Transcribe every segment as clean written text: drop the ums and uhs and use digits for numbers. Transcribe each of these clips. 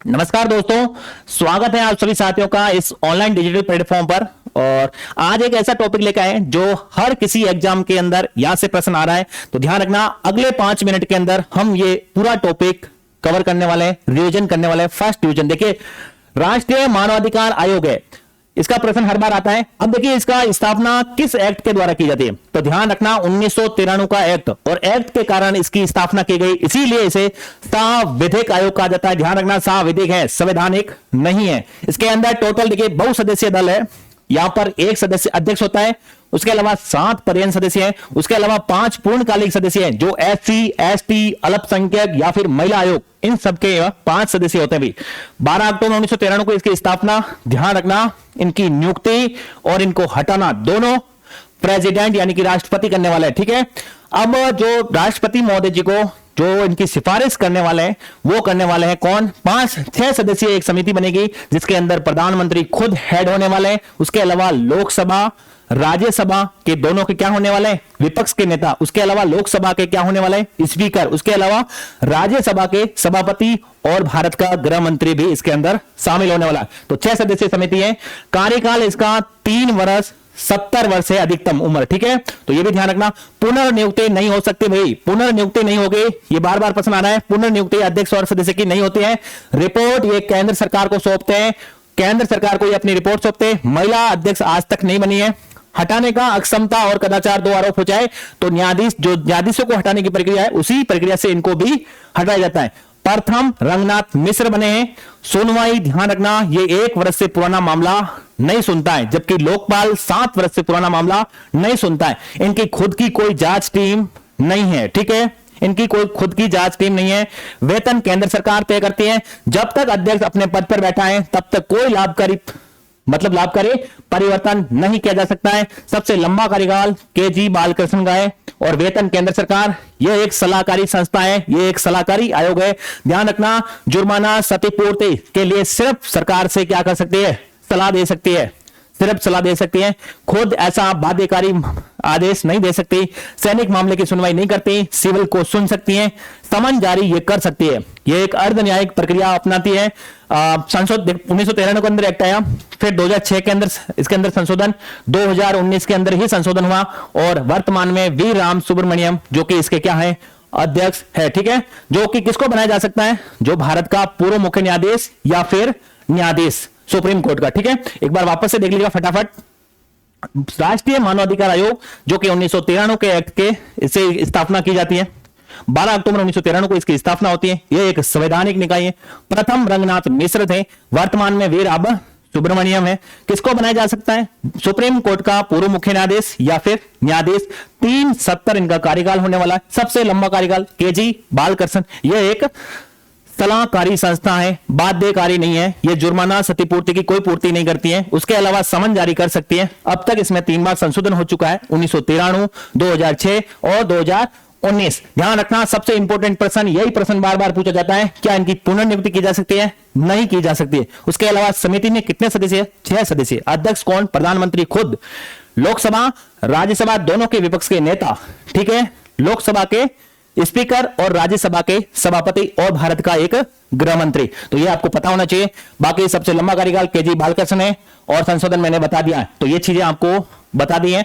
नमस्कार दोस्तों, स्वागत है आप सभी साथियों का इस ऑनलाइन डिजिटल प्लेटफॉर्म पर। और आज एक ऐसा टॉपिक लेकर आए जो हर किसी एग्जाम के अंदर यहां से प्रश्न आ रहा है। तो ध्यान रखना, अगले 5 मिनट के अंदर हम ये पूरा टॉपिक कवर करने वाले हैं, रिवीजन करने वाले हैं। फर्स्ट रिवीजन देखिए, राष्ट्रीय मानवाधिकार आयोग है, इसका प्रश्न हर बार आता है। अब देखिए, इसका स्थापना किस एक्ट के द्वारा की जाती है। तो ध्यान रखना, 1993 का एक्ट, और एक्ट के कारण इसकी स्थापना की गई, इसीलिए इसे संविधिक आयोग कहा जाता है। ध्यान रखना, संविधिक है, संवैधानिक नहीं है। इसके अंदर टोटल देखिए बहुसदस्यीय दल है। यहां पर एक सदस्य अध्यक्ष होता है, उसके अलावा 7 पर्यवेक्षक सदस्य हैं, उसके अलावा 5 पूर्णकालिक सदस्य हैं जो एससी, एसटी, अल्पसंख्यक या फिर महिला आयोग, इन सबके 5 सदस्य होते हैं। भी 12 अक्टूबर 1993 को इसकी स्थापना। ध्यान रखना, इनकी नियुक्ति और इनको हटाना दोनों प्रेसिडेंट यानी कि राष्ट्रपति करने वाले हैं। ठीक है, अब जो राष्ट्रपति महोदय जी को जो इनकी सिफारिश करने वाले हैं वो करने वाले हैं कौन? 5-6 सदस्यीय एक समिति बनेगी जिसके अंदर प्रधानमंत्री खुद हेड होने वाले हैं। उसके अलावा लोकसभा, राज्यसभा के दोनों के क्या होने वाले हैं? विपक्ष के नेता। उसके अलावा लोकसभा के क्या होने वाले हैं? स्पीकर। उसके अलावा राज्यसभा के सभापति और भारत का गृह मंत्री भी इसके अंदर शामिल होने वाला है। तो 6 सदस्यीय समिति है। कार्यकाल इसका 3 वर्ष, 70 वर्ष है अधिकतम उम्र। ठीक है, तो ये भी ध्यान रखना। पुनर्नियुक्ति नहीं हो सकती भाई, पुनर्नियुक्ति नहीं होगी, ये बार बार प्रश्न आ रहा है। पुनर्नियुक्ति अध्यक्ष और सदस्य की नहीं होती है। रिपोर्ट ये केंद्र सरकार को सौंपते हैं, केंद्र सरकार को ये अपनी रिपोर्ट सौंपते हैं। महिला अध्यक्ष आज तक नहीं बनी है। हटाने का अक्षमता और कदाचार 2 आरोप हो जाए तो न्यायाधीश, जो न्यायाधीशों को हटाने की प्रक्रिया है उसी प्रक्रिया से इनको भी हटाया जाता है। प्रथम रंगनाथ मिश्र बने हैं। सुनवाई ध्यान रखना, ये 1 वर्ष से पुराना मामला नहीं सुनता है, जबकि लोकपाल 7 वर्ष से पुराना मामला नहीं सुनता है। इनकी खुद की कोई जांच टीम नहीं है। ठीक है, इनकी कोई खुद की जांच टीम नहीं है। वेतन केंद्र सरकार तय करती है। जब तक अध्यक्ष अपने पद पर बैठा है तब तक कोई लाभकारी परिवर्तन नहीं किया जा सकता है। सबसे लंबा कार्यकाल के.जी. बालकृष्ण का है। और वेतन केंद्र सरकार, यह एक सलाहकारी संस्था है, यह एक सलाहकारी आयोग है। ध्यान रखना, जुर्माना क्षतिपूर्ति के लिए सिर्फ सरकार से क्या कर सकती है? सलाह दे सकती है, सिर्फ सलाह दे सकती है। खुद ऐसा बाध्यकारी आदेश नहीं दे सकती। सैनिक मामले की सुनवाई नहीं करती। सिविल को सुन सकती है, समन जारी ये कर सकती है। ये एक अर्ध न्यायिक प्रक्रिया अपनाती है। संसद 1993 के अंदर एक्ट आया, फिर 2006 के अंदर इसके अंदर संशोधन, 2019 के अंदर ही संशोधन हुआ, और वर्तमान में वी राम सुब्रमण्यम जो कि इसके क्या है? अध्यक्ष है। ठीक है, जो कि किसको बनाया जा सकता है? जो भारत का पूर्व मुख्य न्यायाधीश या फिर न्यायाधीश सुप्रीम कोर्ट का। ठीक है, एक बार वापस से देख लीजिएगा फटाफट। राष्ट्रीय मानवाधिकार आयोग जो कि 1993 के एक्ट के इसे स्थापना की जाती है। 12 अक्टूबर 1993 को इसकी स्थापना होती है। यह एक संवैधानिक निकाय है। प्रथम रंगनाथ मिश्र थे, वर्तमान में वीर अब सुब्रमण्यम है। किसको बनाया जा सकता है? सुप्रीम कोर्ट का पूर्व मुख्य न्यायाधीश या फिर न्यायाधीश। 370 इनका कार्यकाल होने वाला है। सबसे लंबा कार्यकाल के.जी. बालकृष्ण। यह एक सलाहकारी संस्था है, बाध्यकारी नहीं है। यह जुर्माना क्षतिपूर्ति की कोई पूर्ति नहीं करती है। उसके अलावा समन जारी कर सकती है। अब तक इसमें 3 बार संशोधन हो चुका है, 1993, 2006 और 2019। ध्यान रखना, सबसे इंपॉर्टेंट प्रश्न, यही प्रश्न बार बार पूछा जाता है, क्या इनकी पुनर्नियुक्ति की जा सकती है? नहीं की जा सकती है। उसके अलावा समिति में कितने सदस्य? 6 सदस्य। अध्यक्ष कौन? प्रधानमंत्री खुद। लोकसभा, राज्यसभा दोनों के विपक्ष के नेता। ठीक है, लोकसभा के स्पीकर और राज्यसभा के सभापति और भारत का एक गृह मंत्री। तो ये आपको पता होना चाहिए। बाकी सबसे लंबा कार्यकाल के.जी. बालकृष्ण है, और संशोधन मैंने बता दिया है। तो ये चीजें आपको बता दी हैं,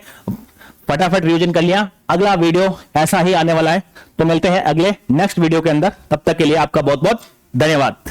फटाफट रिवीजन कर लिया। अगला वीडियो ऐसा ही आने वाला है, तो मिलते हैं अगले नेक्स्ट वीडियो के अंदर। तब तक के लिए आपका बहुत बहुत धन्यवाद।